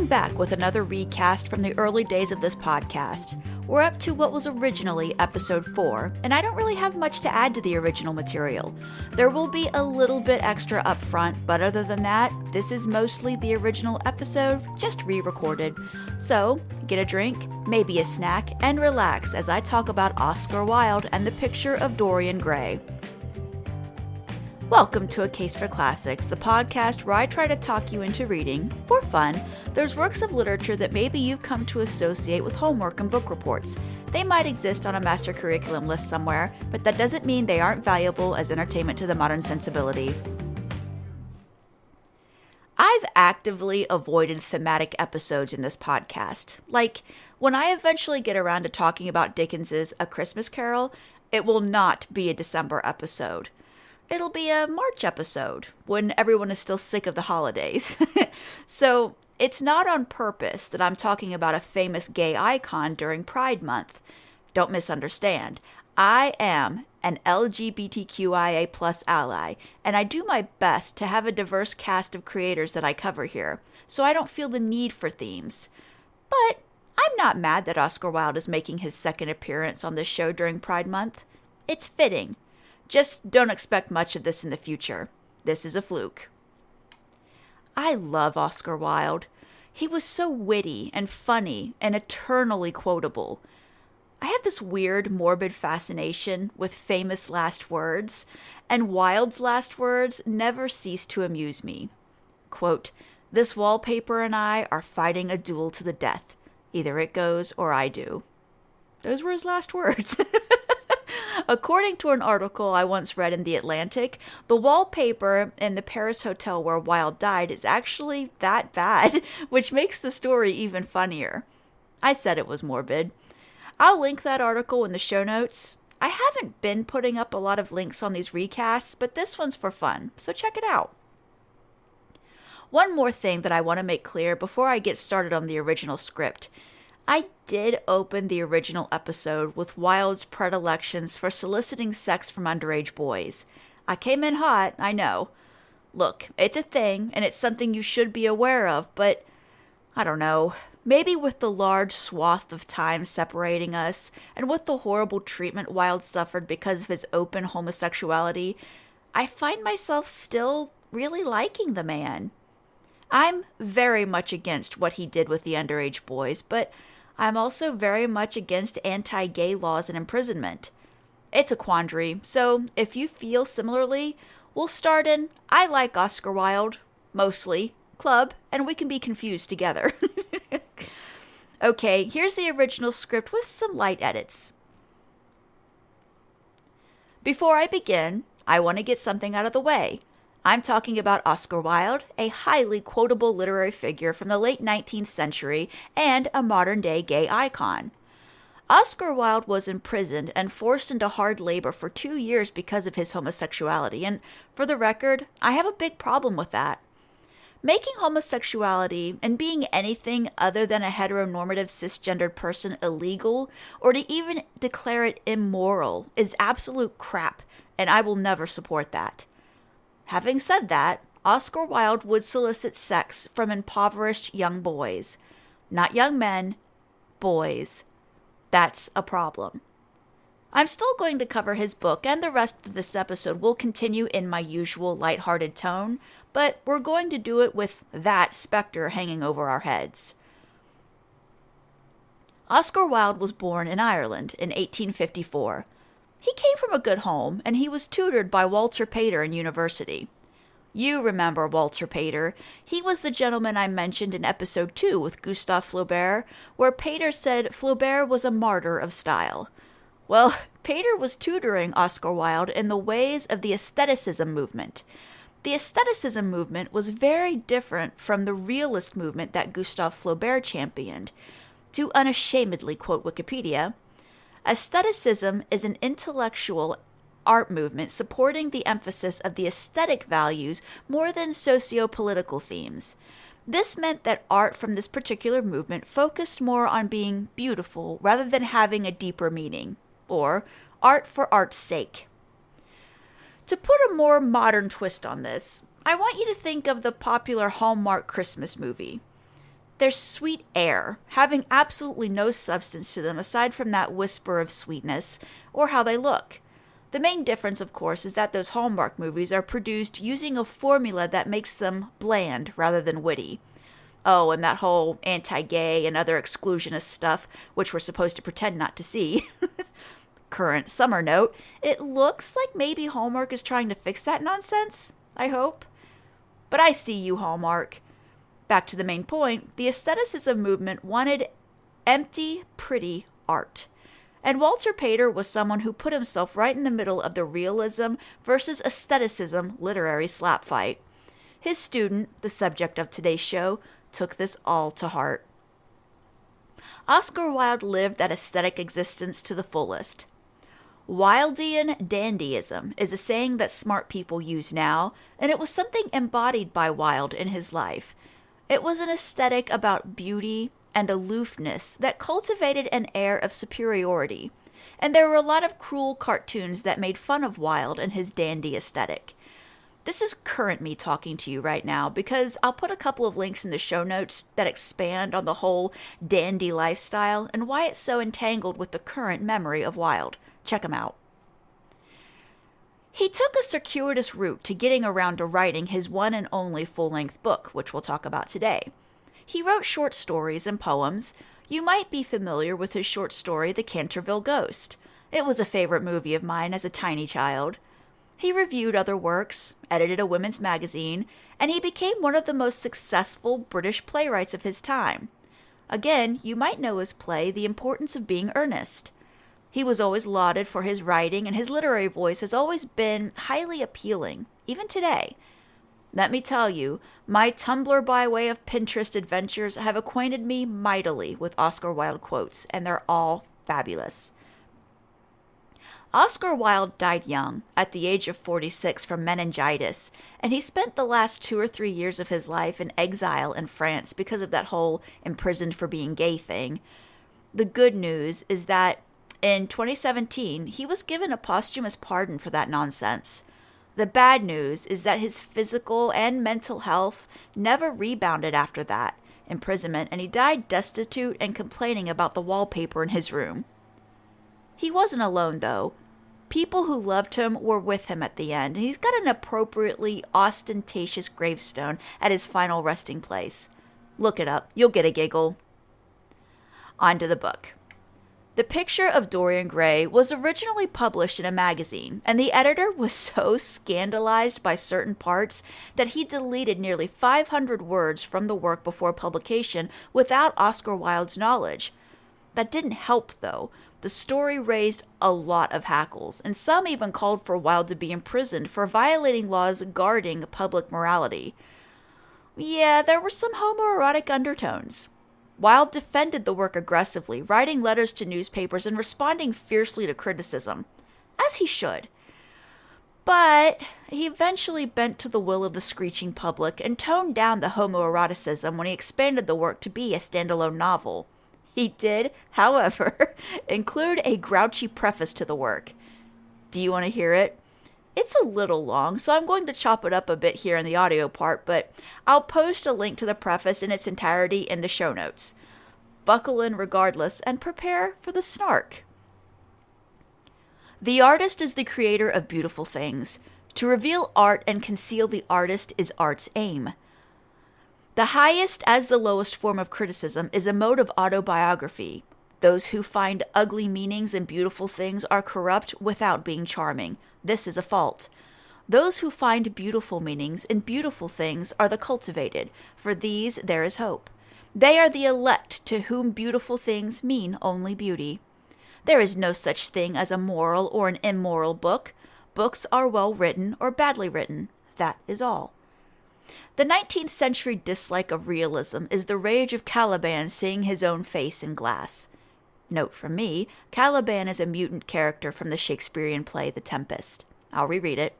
I'm back with another recast from the early days of this podcast. We're up to what was originally episode 4, and I don't really have much to add to the original material. There will be a little bit extra up front, but other than that, this is mostly the original episode, just re-recorded. So, get a drink, maybe a snack, and relax as I talk about Oscar Wilde and the picture of Dorian Gray. Welcome to A Case for Classics, the podcast where I try to talk you into reading, for fun, those works of literature that maybe you've come to associate with homework and book reports. They might exist on a master curriculum list somewhere, but that doesn't mean they aren't valuable as entertainment to the modern sensibility. I've actively avoided thematic episodes in this podcast. Like, when I eventually get around to talking about Dickens's A Christmas Carol, it will not be a December episode. It'll be a March episode, when everyone is still sick of the holidays. So, it's not on purpose that I'm talking about a famous gay icon during Pride Month. Don't misunderstand. I am an LGBTQIA+ ally, and I do my best to have a diverse cast of creators that I cover here, so I don't feel the need for themes. But I'm not mad that Oscar Wilde is making his second appearance on this show during Pride Month. It's fitting. Just don't expect much of this in the future. This is a fluke. I love Oscar Wilde. He was so witty and funny and eternally quotable. I have this weird, morbid fascination with famous last words, and Wilde's last words never cease to amuse me. Quote, "This wallpaper and I are fighting a duel to the death. Either it goes or I do." Those were his last words. According to an article I once read in The Atlantic, the wallpaper in the Paris hotel where Wilde died is actually that bad, which makes the story even funnier. I said it was morbid. I'll link that article in the show notes. I haven't been putting up a lot of links on these recasts, but this one's for fun, so check it out. One more thing that I want to make clear before I get started on the original script. I did open the original episode with Wilde's predilections for soliciting sex from underage boys. I came in hot, I know. Look, it's a thing, and it's something you should be aware of, but I don't know. Maybe with the large swath of time separating us, and with the horrible treatment Wilde suffered because of his open homosexuality, I find myself still really liking the man. I'm very much against what he did with the underage boys, but I'm also very much against anti-gay laws and imprisonment. It's a quandary, so if you feel similarly, we'll start in I like Oscar Wilde, mostly, club, and we can be confused together. Okay, here's the original script with some light edits. Before I begin, I want to get something out of the way. I'm talking about Oscar Wilde, a highly quotable literary figure from the late 19th century and a modern-day gay icon. Oscar Wilde was imprisoned and forced into hard labor for 2 years because of his homosexuality, and for the record, I have a big problem with that. Making homosexuality and being anything other than a heteronormative cisgendered person illegal, or to even declare it immoral, is absolute crap, and I will never support that. Having said that, Oscar Wilde would solicit sex from impoverished young boys. Not young men, boys. That's a problem. I'm still going to cover his book, and the rest of this episode will continue in my usual lighthearted tone, but we're going to do it with that specter hanging over our heads. Oscar Wilde was born in Ireland in 1854. He came from a good home, and he was tutored by Walter Pater in university. You remember Walter Pater. He was the gentleman I mentioned in episode 2 with Gustave Flaubert, where Pater said Flaubert was a martyr of style. Well, Pater was tutoring Oscar Wilde in the ways of the aestheticism movement. The aestheticism movement was very different from the realist movement that Gustave Flaubert championed. To unashamedly quote Wikipedia, aestheticism is an intellectual art movement supporting the emphasis of the aesthetic values more than socio-political themes. This meant that art from this particular movement focused more on being beautiful rather than having a deeper meaning, or art for art's sake. To put a more modern twist on this, I want you to think of the popular Hallmark Christmas movie. They're sweet air, having absolutely no substance to them aside from that whisper of sweetness, or how they look. The main difference, of course, is that those Hallmark movies are produced using a formula that makes them bland rather than witty. Oh, and that whole anti-gay and other exclusionist stuff, which we're supposed to pretend not to see. Current summer note, it looks like maybe Hallmark is trying to fix that nonsense, I hope. But I see you, Hallmark. Back to the main point, the aestheticism movement wanted empty, pretty art. And Walter Pater was someone who put himself right in the middle of the realism versus aestheticism literary slap fight. His student, the subject of today's show, took this all to heart. Oscar Wilde lived that aesthetic existence to the fullest. Wildean dandyism is a saying that smart people use now, and it was something embodied by Wilde in his life. It was an aesthetic about beauty and aloofness that cultivated an air of superiority, and there were a lot of cruel cartoons that made fun of Wilde and his dandy aesthetic. This is current me talking to you right now because I'll put a couple of links in the show notes that expand on the whole dandy lifestyle and why it's so entangled with the current memory of Wilde. Check them out. He took a circuitous route to getting around to writing his one and only full-length book, which we'll talk about today. He wrote short stories and poems. You might be familiar with his short story, The Canterville Ghost. It was a favorite movie of mine as a tiny child. He reviewed other works, edited a women's magazine, and he became one of the most successful British playwrights of his time. Again, you might know his play, The Importance of Being Earnest. He was always lauded for his writing, and his literary voice has always been highly appealing, even today. Let me tell you, my Tumblr by way of Pinterest adventures have acquainted me mightily with Oscar Wilde quotes, and they're all fabulous. Oscar Wilde died young, at the age of 46 from meningitis, and he spent the last 2 or 3 years of his life in exile in France because of that whole imprisoned for being gay thing. The good news is that in 2017, he was given a posthumous pardon for that nonsense. The bad news is that his physical and mental health never rebounded after that imprisonment, and he died destitute and complaining about the wallpaper in his room. He wasn't alone, though. People who loved him were with him at the end, and he's got an appropriately ostentatious gravestone at his final resting place. Look it up. You'll get a giggle. On to the book. The Picture of Dorian Gray was originally published in a magazine, and the editor was so scandalized by certain parts that he deleted nearly 500 words from the work before publication without Oscar Wilde's knowledge. That didn't help, though. The story raised a lot of hackles, and some even called for Wilde to be imprisoned for violating laws guarding public morality. Yeah, there were some homoerotic undertones. Wilde defended the work aggressively, writing letters to newspapers and responding fiercely to criticism, as he should. But he eventually bent to the will of the screeching public and toned down the homoeroticism when he expanded the work to be a standalone novel. He did, however, include a grouchy preface to the work. Do you want to hear it? It's a little long, so I'm going to chop it up a bit here in the audio part, but I'll post a link to the preface in its entirety in the show notes. Buckle in regardless and prepare for the snark. The artist is the creator of beautiful things. To reveal art and conceal the artist is art's aim. The highest as the lowest form of criticism is a mode of autobiography. Those who find ugly meanings in beautiful things are corrupt without being charming. This is a fault. Those who find beautiful meanings in beautiful things are the cultivated. For these there is hope. They are the elect to whom beautiful things mean only beauty. There is no such thing as a moral or an immoral book. Books are well written or badly written. That is all. The 19th century dislike of realism is the rage of Caliban seeing his own face in glass. Note from me, Caliban is a mutant character from the Shakespearean play The Tempest. I'll reread it.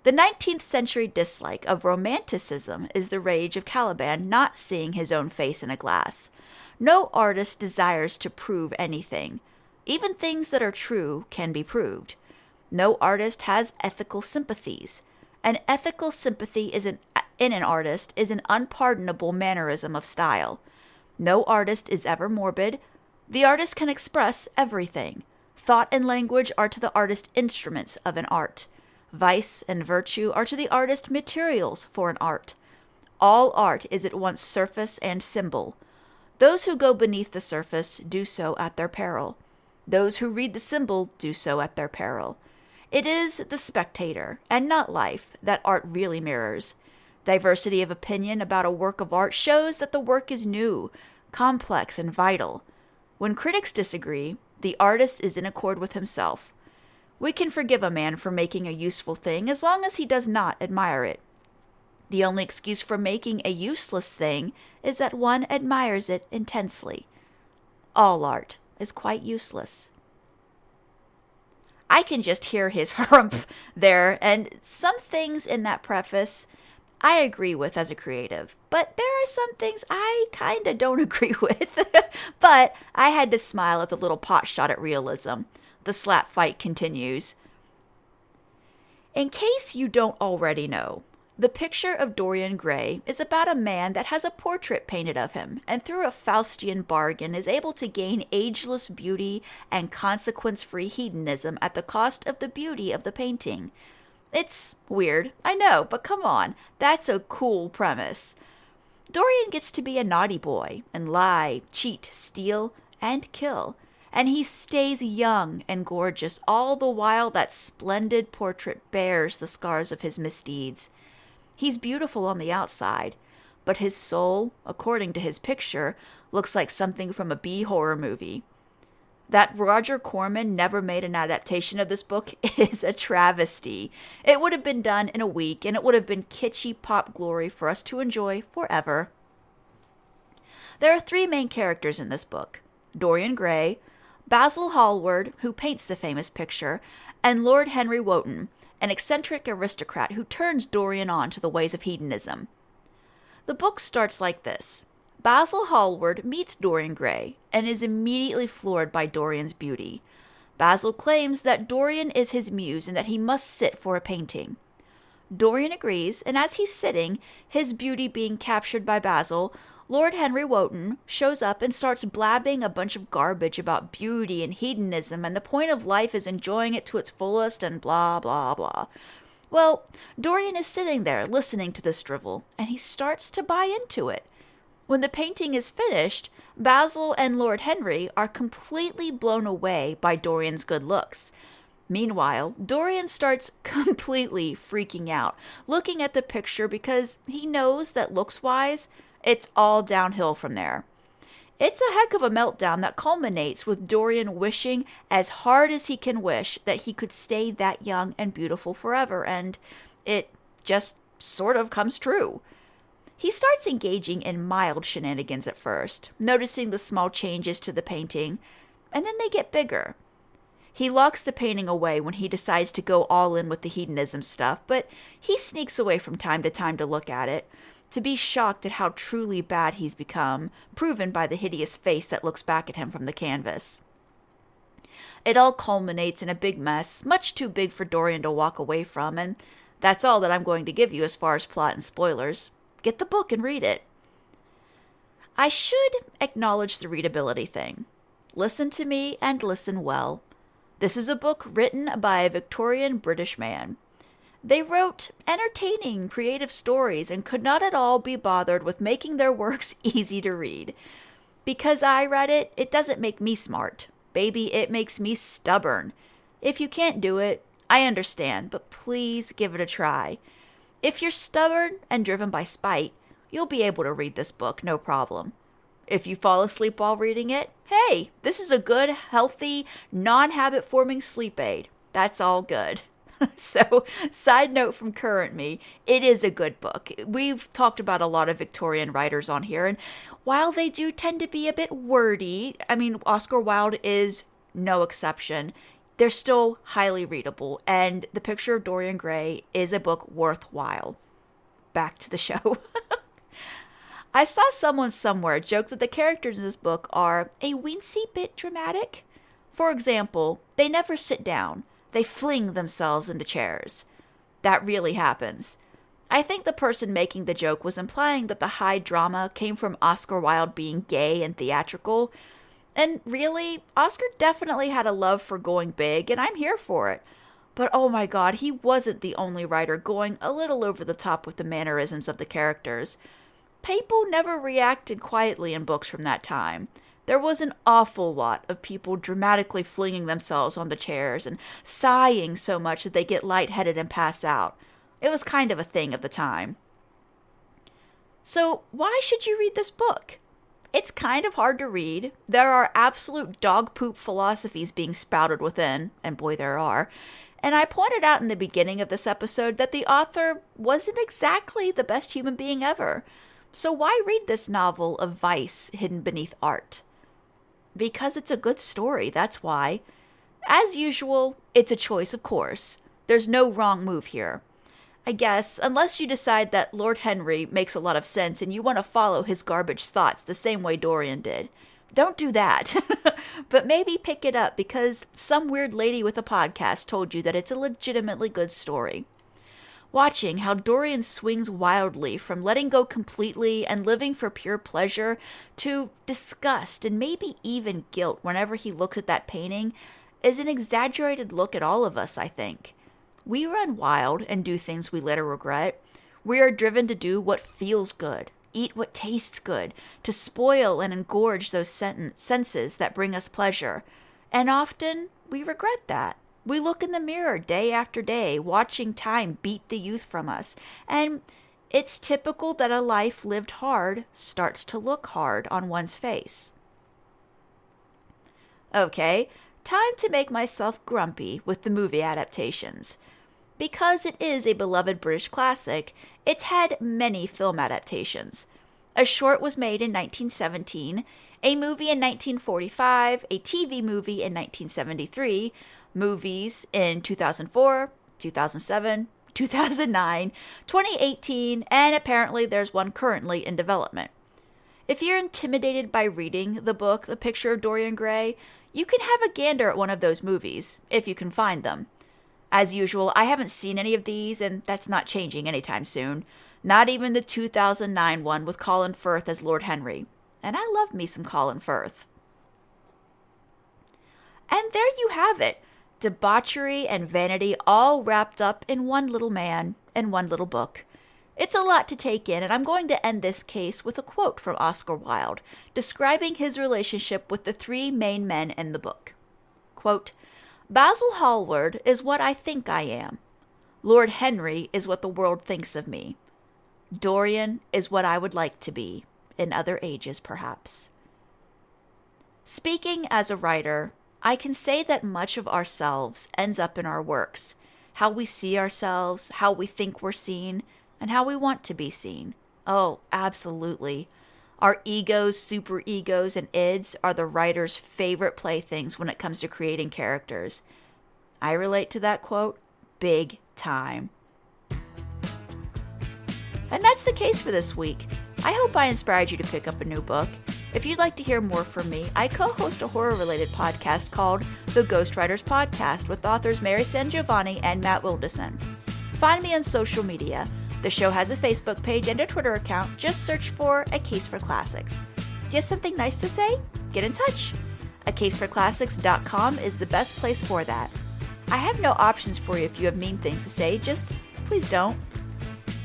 The 19th century dislike of romanticism is the rage of Caliban not seeing his own face in a glass. No artist desires to prove anything. Even things that are true can be proved. No artist has ethical sympathies. An ethical sympathy in an artist is an unpardonable mannerism of style. No artist is ever morbid. The artist can express everything. Thought and language are to the artist instruments of an art. Vice and virtue are to the artist materials for an art. All art is at once surface and symbol. Those who go beneath the surface do so at their peril. Those who read the symbol do so at their peril. It is the spectator, and not life, that art really mirrors. Diversity of opinion about a work of art shows that the work is new, complex, and vital. When critics disagree, the artist is in accord with himself. We can forgive a man for making a useful thing as long as he does not admire it. The only excuse for making a useless thing is that one admires it intensely. All art is quite useless. I can just hear his harumph there, and some things in that preface I agree with as a creative, but there are some things I kind of don't agree with. But I had to smile at the little pot shot at realism. The slap fight continues. In case you don't already know, the picture of Dorian Gray is about a man that has a portrait painted of him, and through a Faustian bargain is able to gain ageless beauty and consequence-free hedonism at the cost of the beauty of the painting. It's weird, I know, but come on, that's a cool premise. Dorian gets to be a naughty boy and lie, cheat, steal, and kill, and he stays young and gorgeous all the while that splendid portrait bears the scars of his misdeeds. He's beautiful on the outside, but his soul, according to his picture, looks like something from a B-horror movie. That Roger Corman never made an adaptation of this book is a travesty. It would have been done in a week, and it would have been kitschy pop glory for us to enjoy forever. There are 3 main characters in this book: Dorian Gray, Basil Hallward, who paints the famous picture, and Lord Henry Wotton, an eccentric aristocrat who turns Dorian on to the ways of hedonism. The book starts like this. Basil Hallward meets Dorian Gray and is immediately floored by Dorian's beauty. Basil claims that Dorian is his muse and that he must sit for a painting. Dorian agrees, and as he's sitting, his beauty being captured by Basil, Lord Henry Wotton shows up and starts blabbing a bunch of garbage about beauty and hedonism, and the point of life is enjoying it to its fullest and blah, blah, blah. Well, Dorian is sitting there listening to this drivel, and he starts to buy into it. When the painting is finished, Basil and Lord Henry are completely blown away by Dorian's good looks. Meanwhile, Dorian starts completely freaking out, looking at the picture because he knows that looks-wise, it's all downhill from there. It's a heck of a meltdown that culminates with Dorian wishing as hard as he can wish that he could stay that young and beautiful forever, and it just sort of comes true. He starts engaging in mild shenanigans at first, noticing the small changes to the painting, and then they get bigger. He locks the painting away when he decides to go all in with the hedonism stuff, but he sneaks away from time to time to look at it, to be shocked at how truly bad he's become, proven by the hideous face that looks back at him from the canvas. It all culminates in a big mess, much too big for Dorian to walk away from, and that's all that I'm going to give you as far as plot and spoilers. Get the book and read it. I should acknowledge the readability thing. Listen to me and listen well. This is a book written by a Victorian British man. They wrote entertaining, creative stories and could not at all be bothered with making their works easy to read. Because I read it, it doesn't make me smart. Baby, it makes me stubborn. If you can't do it, I understand, but please give it a try. If you're stubborn and driven by spite, you'll be able to read this book, no problem. If you fall asleep while reading it, hey, this is a good, healthy, non-habit-forming sleep aid. That's all good. So, side note from current me, it is a good book. We've talked about a lot of Victorian writers on here, and while they do tend to be a bit wordy, Oscar Wilde is no exception, they're still highly readable, and The Picture of Dorian Gray is a book worthwhile. Back to the show. I saw someone somewhere joke that the characters in this book are a weensy bit dramatic. For example, they never sit down. They fling themselves into chairs. That really happens. I think the person making the joke was implying that the high drama came from Oscar Wilde being gay and theatrical. And really, Oscar definitely had a love for going big, and I'm here for it. But oh my god, he wasn't the only writer going a little over the top with the mannerisms of the characters. People never reacted quietly in books from that time. There was an awful lot of people dramatically flinging themselves on the chairs and sighing so much that they get lightheaded and pass out. It was kind of a thing of the time. So why should you read this book? It's kind of hard to read. There are absolute dog poop philosophies being spouted within, and boy there are. And I pointed out in the beginning of this episode that the author wasn't exactly the best human being ever. So why read this novel of vice hidden beneath art? Because it's a good story, that's why. As usual, it's a choice, of course. There's no wrong move here. I guess, unless you decide that Lord Henry makes a lot of sense and you want to follow his garbage thoughts the same way Dorian did. Don't do that. But maybe pick it up because some weird lady with a podcast told you that it's a legitimately good story. Watching how Dorian swings wildly from letting go completely and living for pure pleasure to disgust and maybe even guilt whenever he looks at that painting is an exaggerated look at all of us, I think. We run wild and do things we later regret. We are driven to do what feels good, eat what tastes good, to spoil and engorge those senses that bring us pleasure. And often, we regret that. We look in the mirror day after day, watching time beat the youth from us. And it's typical that a life lived hard starts to look hard on one's face. Okay, time to make myself grumpy with the movie adaptations. Because it is a beloved British classic, it's had many film adaptations. A short was made in 1917, a movie in 1945, a TV movie in 1973, movies in 2004, 2007, 2009, 2018, and apparently there's one currently in development. If you're intimidated by reading the book, The Picture of Dorian Gray, you can have a gander at one of those movies, if you can find them. As usual, I haven't seen any of these, and that's not changing anytime soon. Not even the 2009 one with Colin Firth as Lord Henry. And I love me some Colin Firth. And there you have it. Debauchery and vanity all wrapped up in one little man and one little book. It's a lot to take in, and I'm going to end this case with a quote from Oscar Wilde, describing his relationship with the three main men in the book. Quote, "Basil Hallward is what I think I am. Lord Henry is what the world thinks of me. Dorian is what I would like to be, in other ages perhaps." Speaking as a writer, I can say that much of ourselves ends up in our works, how we see ourselves, how we think we're seen, and how we want to be seen. Oh, absolutely. Our egos, superegos, and ids are the writer's favorite playthings when it comes to creating characters. I relate to that quote big time. And that's the case for this week. I hope I inspired you to pick up a new book. If you'd like to hear more from me, I co-host a horror-related podcast called The Ghostwriters Podcast with authors Mary San Giovanni and Matt Wilderson. Find me on social media. The show has a Facebook page and a Twitter account. Just search for A Case for Classics. Do you have something nice to say? Get in touch. acaseforclassics.com is the best place for that. I have no options for you if you have mean things to say, just please don't.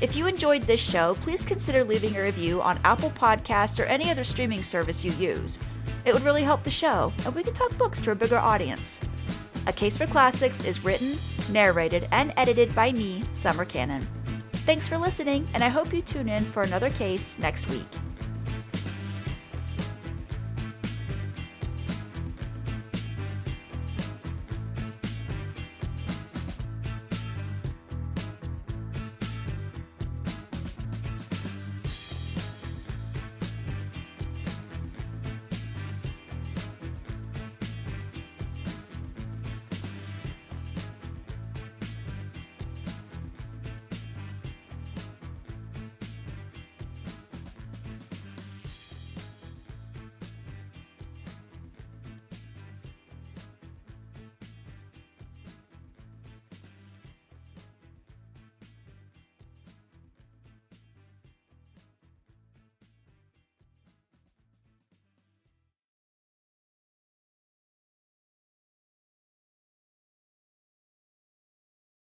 If you enjoyed this show, please consider leaving a review on Apple Podcasts or any other streaming service you use. It would really help the show, and we can talk books to a bigger audience. A Case for Classics is written, narrated, and edited by me, Summer Cannon. Thanks for listening, and I hope you tune in for another case next week.